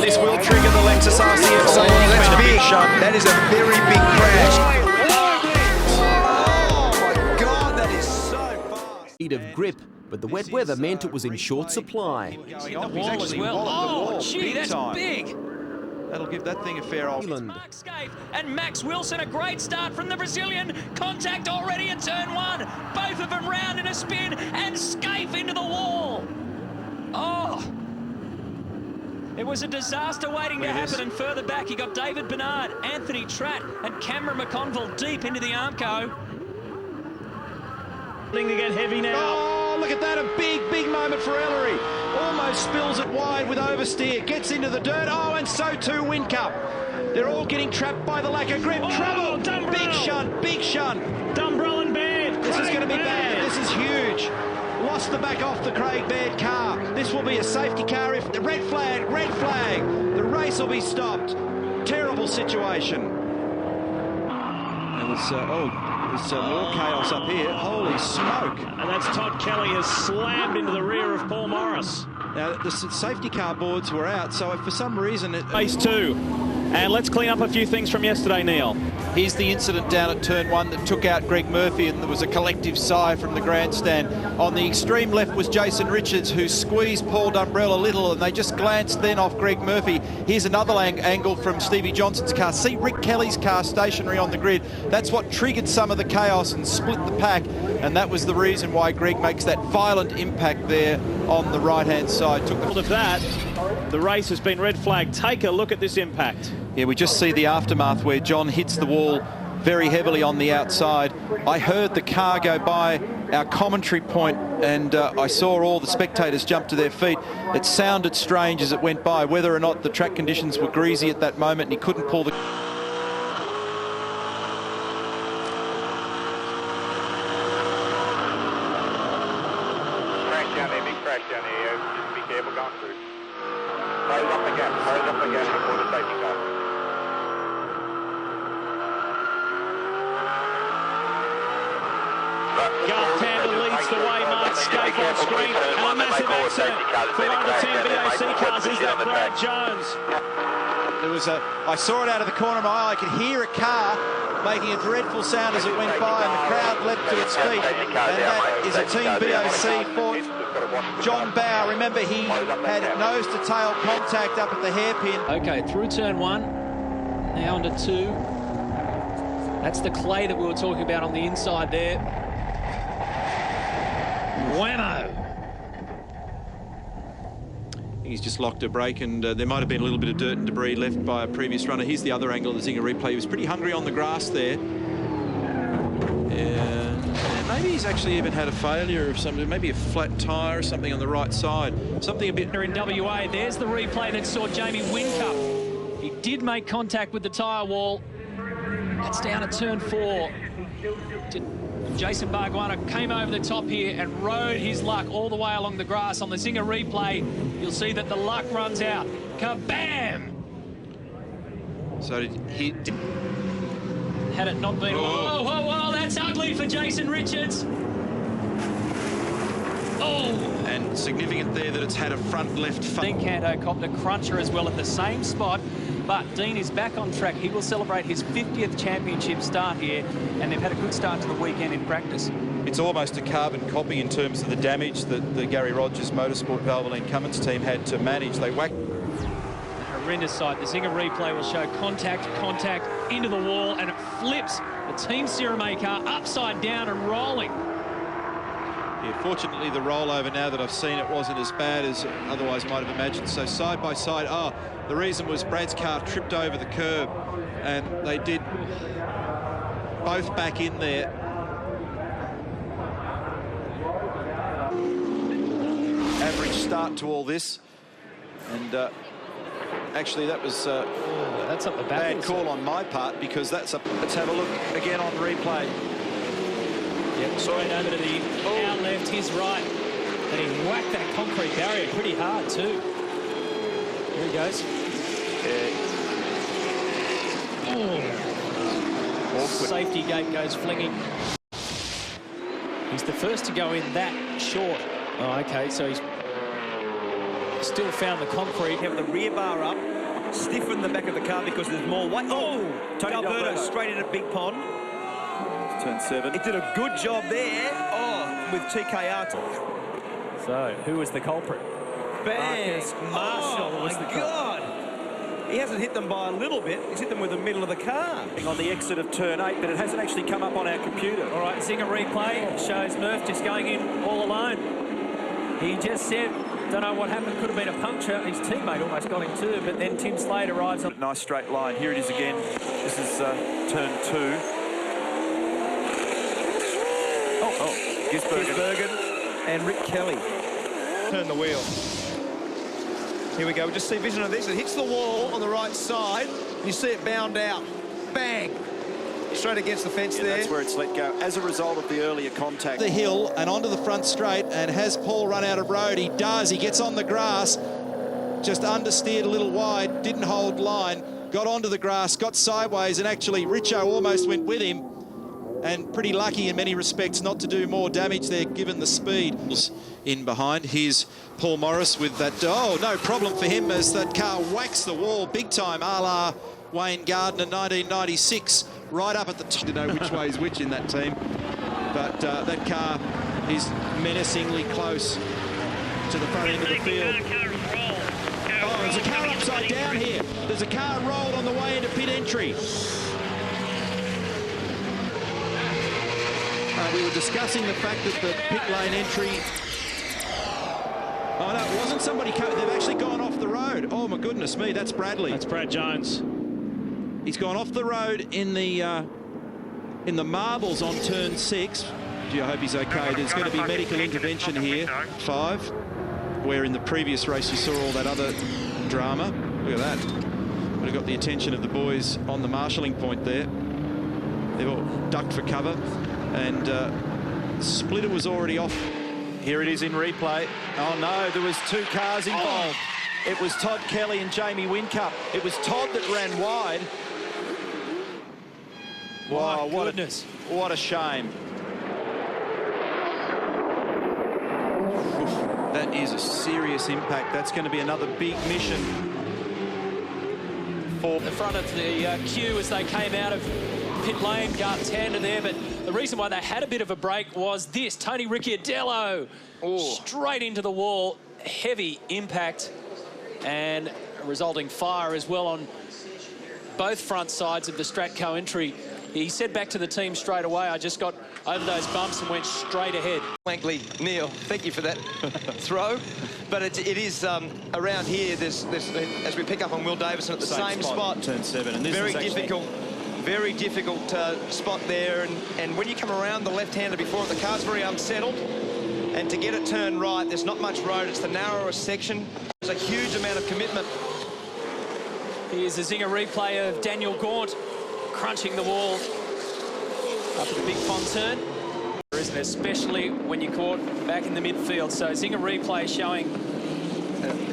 This will trigger the Lexus RCF. Oh, that's big. That is a very big crash. Oh my God, that is so fast. Speed of grip, but the wet weather meant it was in short supply. Going on. He's actually Oh, gee, that's big. That'll give that thing a fair old... And Max Wilson, a great start from the Brazilian. Contact already in turn one. Both of them round in a spin and Scaife into the wall. Oh. It was a disaster waiting to happen, and further back you got David Bernard, Anthony Tratt and Cameron McConville deep into the Armco. To get heavy now. Oh, look at that, a big moment for Ellery. Almost spills it wide with oversteer, gets into the dirt. Oh, and so too Whincup. They're all getting trapped by the lack of grip. Trouble! Big shunt. Dumbrell and Baird. This is going to be bad. This is huge. Lost the back off the Craig Baird car. This will be a safety car if the red flag. The race will be stopped. Terrible situation. And it's, there's more chaos up here. Holy smoke. And that's Todd Kelly has slammed into the rear of Paul Morris. Now, the safety car boards were out, so if for some reason... Race 2. And let's clean up a few things from yesterday, Neil. Here's the incident down at turn 1 that took out Greg Murphy, and there was a collective sigh from the grandstand. On the extreme left was Jason Richards, who squeezed Paul Dumbrell a little, and they just glanced then off Greg Murphy. Here's another angle from Stevie Johnson's car. See Rick Kelly's car stationary on the grid. That's what triggered some of the chaos and split the pack, and that was the reason why Greg makes that violent impact there on the right-hand side. Took Of that, the race has been red flagged. Take a look at this impact. Yeah, we just see the aftermath where John hits the wall very heavily on the outside. I heard the car go by our commentary point, and I saw all the spectators jump to their feet. It sounded strange as it went by, whether or not the track conditions were greasy at that moment and he couldn't pull the... Crash down here, just be careful going through. Close up again before the safety car. Garth Tander leads the way, Mark Scaife on screen, and a massive accident for one of the 10 BOC cars. Is that Brad Jones? There was I saw it out of the corner of my eye. I could hear a car making a dreadful sound as it went by, and the crowd leapt to its feet. And that is a Team BOC for John Bow. Remember, he had nose-to-tail contact up at the hairpin. Okay, through turn 1, now onto 2. That's the clay that we were talking about on the inside there. Whammo! He's just locked a brake, and there might have been a little bit of dirt and debris left by a previous runner. Here's the other angle of the Zinger replay. He was pretty hungry on the grass there. And maybe he's actually even had a failure of something, maybe a flat tyre or something on the right side. Something a bit... In WA, there's the replay that saw Jamie Whincup. He did make contact with the tyre wall. That's down at turn 4. Jason Barguana came over the top here and rode his luck all the way along the grass. On the Zinger replay, you'll see that the luck runs out. Kabam! So he... Had it not been... Whoa, that's ugly for Jason Richards. Oh! And significant there that it's had a front left... Dean Canto copped a cruncher as well at the same spot, but Dean is back on track. He will celebrate his 50th championship start here, and they've had a good start to the weekend in practice. It's almost a carbon copy in terms of the damage that the Gary Rogers Motorsport Valvoline Cummins team had to manage. They whacked... Horrendous sight. The Zinger replay will show contact into the wall, and it flips the Team Cirame car upside down and rolling. Yeah, fortunately, the rollover, now that I've seen it, wasn't as bad as otherwise might have imagined. So side by side, the reason was Brad's car tripped over the curb, and they did both back in there. Average start to all this, and actually that was that's up the back. Bad call on my part, because that's up. Let's have a look again on replay. Yep, straight over to the our left, his right, and he whacked that concrete barrier pretty hard too. Here he goes. Safety gate goes flinging. He's the first to go in that short. Oh, okay, so he's Still found the concrete. Have the rear bar up, stiffen the back of the car because there's more weight. Oh, Tony Alberto straight into Big Pond. Turn 7. It did a good job there. Oh, with TKR. So, who was the culprit? Bang! Marshall was the God! He hasn't hit them by a little bit. He's hit them with the middle of the car. On the exit of turn 8, but it hasn't actually come up on our computer. All right, Zinger replay shows Murph just going in all alone. He just said, don't know what happened, could have been a puncture. His teammate almost got him too, but then Tim Slade arrives on. Nice straight line. Here it is again. This is turn 2. Gisbergen and Rick Kelly. Turn the wheel. Here we go. We just see vision of this. It hits the wall on the right side. You see it bound out. Bang! Straight against the fence there. That's where it's let go as a result of the earlier contact. The hill and onto the front straight, and has Paul run out of road? He does. He gets on the grass, just understeered a little wide, didn't hold line, got onto the grass, got sideways, and actually Richo almost went with him, and pretty lucky in many respects not to do more damage there given the speed. In behind, here's Paul Morris with that. Oh, no problem for him as that car whacks the wall big time, a la Wayne Gardner 1996, right up at the top. To know which way is which in that team, but that car is menacingly close to the front end of the field. Oh, there's a car upside down here. There's a car rolled on the way into pit entry. We were discussing the fact that the pit lane entry... Oh, no, it wasn't somebody coming. They've actually gone off the road. Oh, my goodness me, that's Bradley. That's Brad Jones. He's gone off the road in the marbles on turn 6. Gee, I hope he's okay. There's going to be medical intervention here. 5, where in the previous race you saw all that other drama. Look at that. Would have got the attention of the boys on the marshalling point there. They've all ducked for cover. And Splitter was already off. Here it is in replay. Oh no, there was 2 cars involved. It was Todd Kelly and Jamie Whincup. It was Todd that ran wide. Wow, what a shame. Oof, that is a serious impact. That's going to be another big mission for the front of the queue as they came out of pit lane. Gartanda there, but the reason why they had a bit of a break was this. Tony Ricciardello straight into the wall. Heavy impact and a resulting fire as well on both front sides of the Stratco entry. He said back to the team straight away, I just got over those bumps and went straight ahead. Frankly, Neil, thank you for that throw. But it is around here, there's, as we pick up on Will Davison at the same spot. Turn 7. And this very is actually... very difficult spot there. And when you come around the left-hander before it, the car's very unsettled. And to get it turned right, there's not much road. It's the narrowest section. There's a huge amount of commitment. Here's a Zinger replay of Daniel Gaunt crunching the wall up at the big pond turn. Isn't it? Especially when you're caught back in the midfield. So Zinger replay showing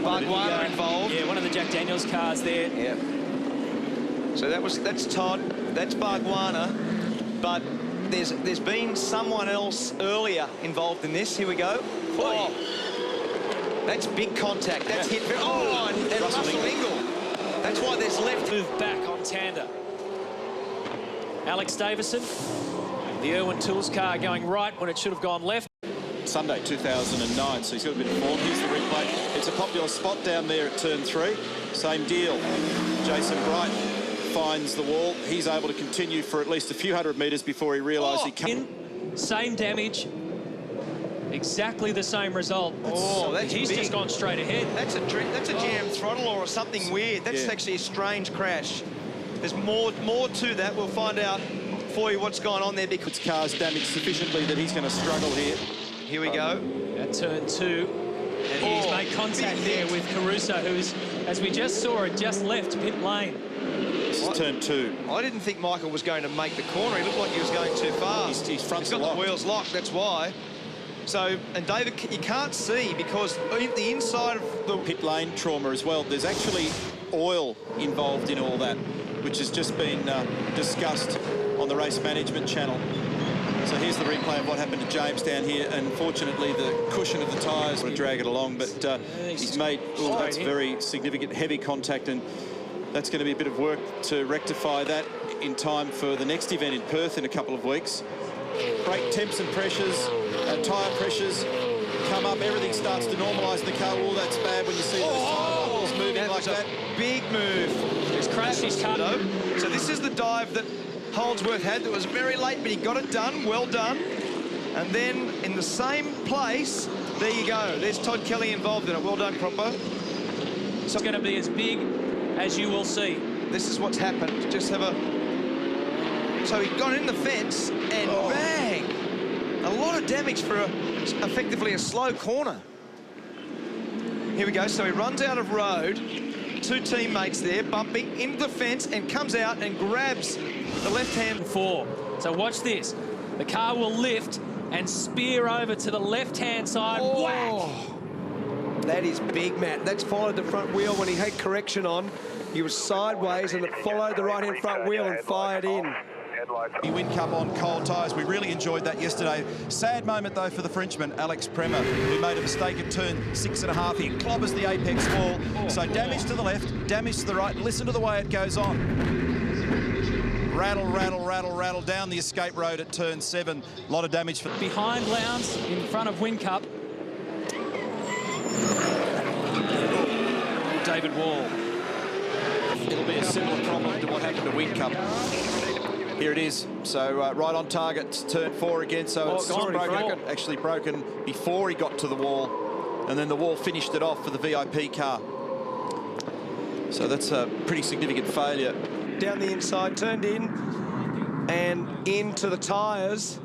Bargwana involved. Yeah, one of the Jack Daniels cars there. Yeah. So that's Todd, that's Bargwana, but there's been someone else earlier involved in this. Here we go. Oh, that's big contact. That's hit. Oh, and Russell Ingall. That's why there's left. Move back on Tander. Alex Davison, the Irwin Tools car going right when it should have gone left. Sunday 2009, so he's got a bit of form. Here's the replay. It's a popular spot down there at turn 3. Same deal. Jason Bright finds the wall. He's able to continue for at least a few hundred metres before he realised he can't. Same damage. Exactly the same result. He's big. Just gone straight ahead. That's a jam throttle or something weird. That's actually a strange crash. There's more to that. We'll find out for you what's going on there because its car's damaged sufficiently that he's going to struggle here. Here we go. At turn 2. And he's made contact there with Caruso, who's, as we just saw, had just left pit lane. This is turn 2. I didn't think Michael was going to make the corner. He looked like he was going too far. He's got the wheels locked, that's why. So, and David, you can't see because the inside of the pit lane trauma as well, there's actually oil involved in all that, which has just been discussed on the race management channel. So here's the replay of what happened to James down here. Unfortunately, the cushion of the tyres will drag it along, but he's made, that's very significant, heavy contact, and that's going to be a bit of work to rectify that in time for the next event in Perth in a couple of weeks. Brake temps and pressures, tyre pressures come up, everything starts to normalise in the car. Oh, that's bad when you see those tyre bubbles moving like that. Big move. He's crashed his car. So this is the dive that Holdsworth had that was very late, but he got it done, well done. And then in the same place, there you go. There's Todd Kelly involved in it. Well done, Croppo. It's going to be as big as you will see. This is what's happened. Just have a... So he got in the fence and bang! A lot of damage for effectively a slow corner. Here we go. So he runs out of road. Two teammates there bumping into the fence and comes out and grabs the left-hand. So watch this. The car will lift and spear over to the left-hand side. Whack! That is big, Matt. That's followed the front wheel when he had correction on. He was sideways and it followed the right-hand front wheel and fired in. The Whincup on cold tyres. We really enjoyed that yesterday. Sad moment, though, for the Frenchman, Alex Premer, who made a mistake at turn 6.5. He clobbers the apex wall. So damage to the left, damage to the right. Listen to the way it goes on. Rattle, rattle, rattle, rattle down the escape road at turn 7. A lot of damage for... Behind Lowndes, in front of Whincup. David Wall. It'll be a similar problem to what happened to Whincup. Here it is. So right on target, turn 4 again. So it's actually broken before he got to the wall. And then the wall finished it off for the VIP car. So that's a pretty significant failure. Down the inside, turned in and into the tyres.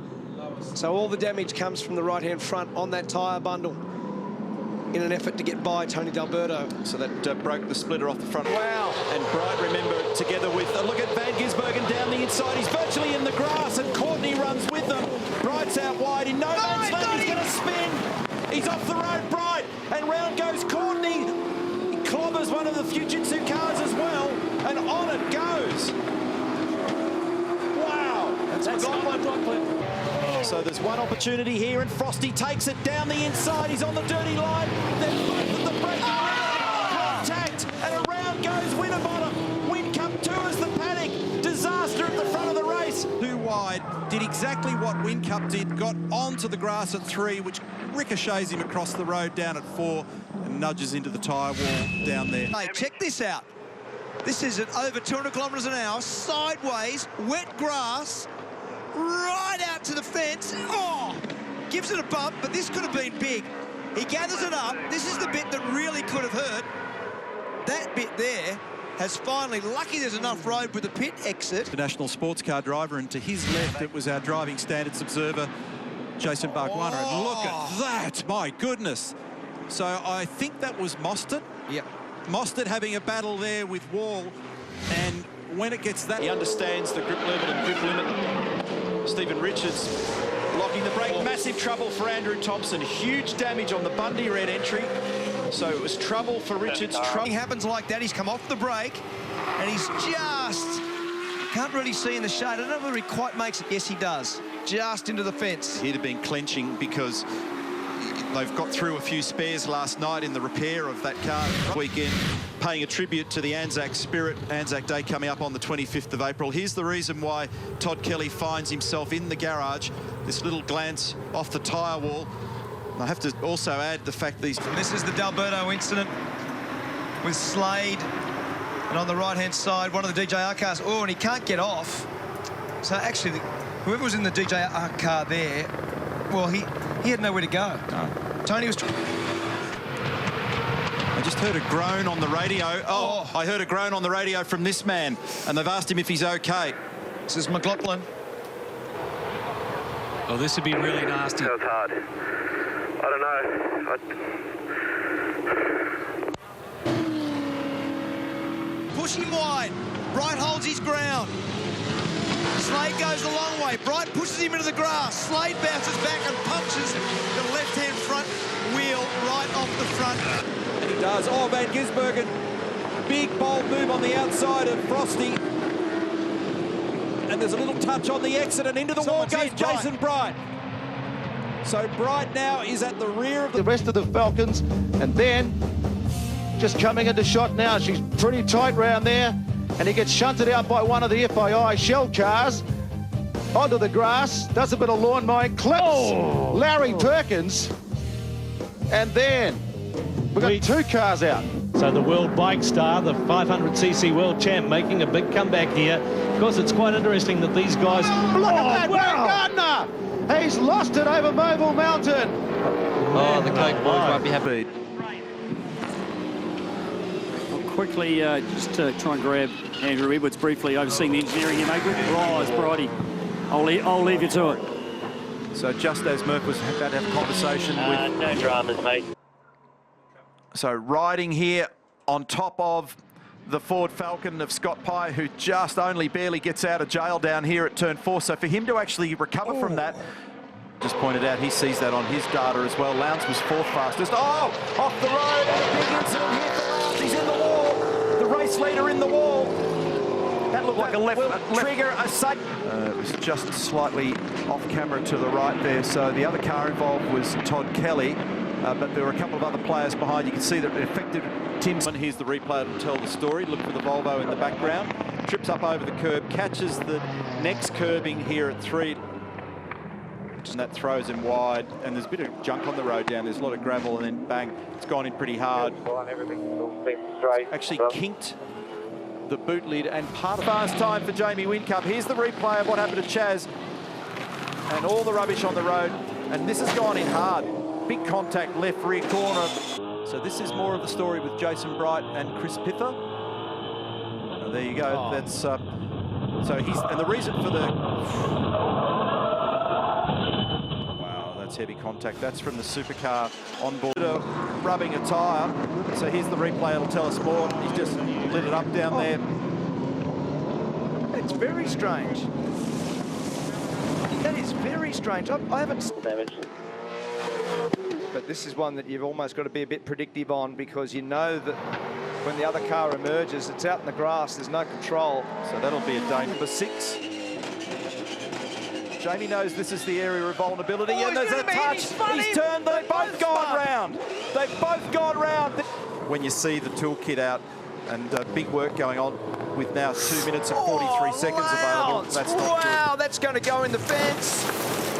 So all the damage comes from the right-hand front on that tyre bundle in an effort to get by Tony D'Alberto. So that broke the splitter off the front. Wow. And Bright, remember, together with a look at Van Gisbergen down the inside. He's virtually in the grass and Courtney runs with them. Bright's out wide in no man's land. He's going to spin. He's off the road, Bright. And round goes Courtney. He clobbers one of the Fujitsu cars as well. And on it goes. Wow. That's not my block clip. So there's one opportunity here, and Frosty takes it down the inside. He's on the dirty line. Then both of the brake contact, and around goes Winterbottom. Whincup tours the paddock. Disaster at the front of the race. Too wide. Did exactly what Whincup did. Got onto the grass at 3, which ricochets him across the road down at 4, and nudges into the tyre wall down there. Hey, check this out. This is at over 200 kilometres an hour, sideways, wet grass, right out to the fence. Oh, gives it a bump, but this could have been big. He gathers it up. This is the bit that really could have hurt. That bit there has finally, lucky there's enough road with the pit exit. The national sports car driver, and to his left, it was our driving standards observer, Jason Bargwanna. And look at that, my goodness. So I think that was Mostert. Yep. Mostert having a battle there with Wall, and when it gets that... He understands the grip level and grip limit. Stephen Richards blocking the brake. Massive trouble for Andrew Thompson. Huge damage on the Bundy red entry. So it was trouble for Richards. It happens like that. He's come off the brake, and he's just... Can't really see in the shade. I don't know whether he quite makes it. Yes, he does. Just into the fence. He'd have been clenching because they've got through a few spares last night in the repair of that car weekend, paying a tribute to the Anzac spirit. Anzac Day coming up on the 25th of April. Here's the reason why Todd Kelly finds himself in the garage. This little glance off the tyre wall. I have to also add the fact these... This is the D'Alberto incident with Slade. And on the right-hand side, one of the DJR cars. Oh, and he can't get off. So actually, whoever was in the DJR car there, well, he had nowhere to go. No. Tony was... I just heard a groan on the radio. Oh, I heard a groan on the radio from this man, and they've asked him if he's okay. This is McLaughlin. Oh, this would be really nasty. That was hard. I don't know. Push him wide. Bright holds his ground. Slade goes a long way. Bright pushes him into the grass. Slade bounces back and punctures the left-hand front wheel right off the front. And he does. Oh, Van Gisbergen. Big, bold move on the outside of Frosty. and there's a little touch on the exit, and into the wall goes Jason Bright. So Bright now is at the rear of the rest of the Falcons, and then just coming into shot now. She's pretty tight round there, and he gets shunted out by one of the FII shell cars onto the grass, does a bit of lawn mowing, clips Larry Perkins, and then we've got two cars out. So the world bike star, the 500cc world champ, making a big comeback here. Of course, it's quite interesting that these guys... Look at that, Warren Gardner! He's lost it over Mobile Mountain. Oh, the Coke boys won't be happy. I'll quickly just try and grab Andrew Edwards briefly, overseeing the engineering here, mate. Good rise, Bridie. I'll leave you to it. So just as Murph was about to have a conversation with... No dramas, mate. So riding here on top of the Ford Falcon of Scott Pye, who just only barely gets out of jail down here at turn 4. So for him to actually recover from that, just pointed out, he sees that on his data as well. Lowndes was 4th fastest. Oh, off the road, and a big incident here for Lowndes. He's in the wall. The race leader in the wall. That looked like a left trigger a sudden. It was just slightly off camera to the right there. So the other car involved was Todd Kelly. But there were a couple of other players behind. You can see that it affected Tim's. Here's the replay to tell the story. Look for the Volvo in the background. Trips up over the curb, catches the next curbing here at 3. And that throws him wide. And there's a bit of junk on the road down. There's a lot of gravel, and then bang, it's gone in pretty hard. Actually kinked the boot lid, and part of fast time for Jamie Whincup. Here's the replay of what happened to Chaz. And all the rubbish on the road. And this has gone in hard. Big contact left rear corner. So this is more of the story with Jason Bright and Chris Pither. Oh, there you go. Oh. That's so he's, and the reason for the wow, that's heavy contact. That's from the supercar on board, rubbing a tyre. So here's the replay. It'll tell us more. He's just lit it up down there. It's very strange. That is very strange. I haven't. But this is one that you've almost got to be a bit predictive on, because you know that when the other car emerges, it's out in the grass, there's no control. So that'll be a day number 6. Jamie knows this is the area of vulnerability, and there's a touch. He's turned, they've both gone round. They've both gone round. When you see the toolkit out and big work going on with now 2 minutes and 43 seconds available, that's not good. That's going to go in the fence.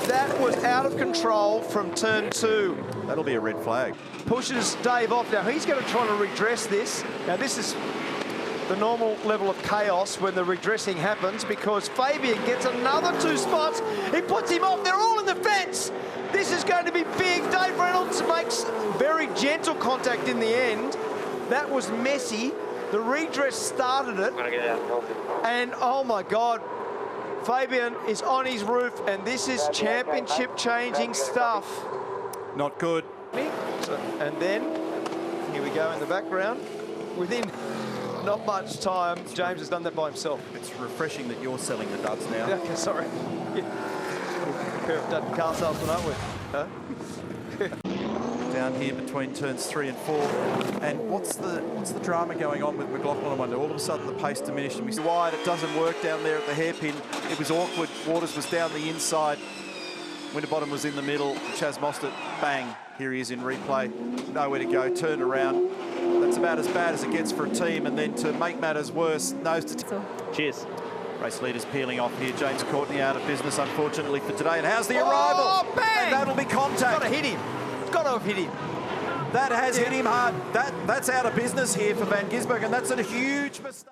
That was out of control from turn 2. That'll be a red flag. Pushes Dave off. Now he's going to try to redress this. Now this is the normal level of chaos when the redressing happens, because Fabian gets another 2 spots. He puts him off. They're all in the fence. This is going to be big. Dave Reynolds makes very gentle contact in the end. That was messy. The redress started it. And oh my God. Fabian is on his roof, and this is championship-changing stuff. Not good. And then, here we go in the background. Within not much time, James has done that by himself. It's refreshing that you're selling the duds now. Yeah, okay, sorry. Yeah. A pair of dud car salesmen, aren't we? Huh? Down here between turns 3 and 4. And what's the drama going on with McLaughlin? I wonder. All of a sudden the pace diminished, and we see wide. It doesn't work down there at the hairpin. It was awkward. Waters was down the inside. Winterbottom was in the middle. Chaz Mostert, bang. Here he is in replay. Nowhere to go. Turn around. That's about as bad as it gets for a team. And then to make matters worse, nose to cheers. Race leaders peeling off here. James Courtney out of business, unfortunately, for today. And how's the arrival? Oh, bang! And that'll be contact. Got to hit him. Got to have hit him. That has hit him hard. That's out of business here for Van Gisbergen, and that's a huge mistake.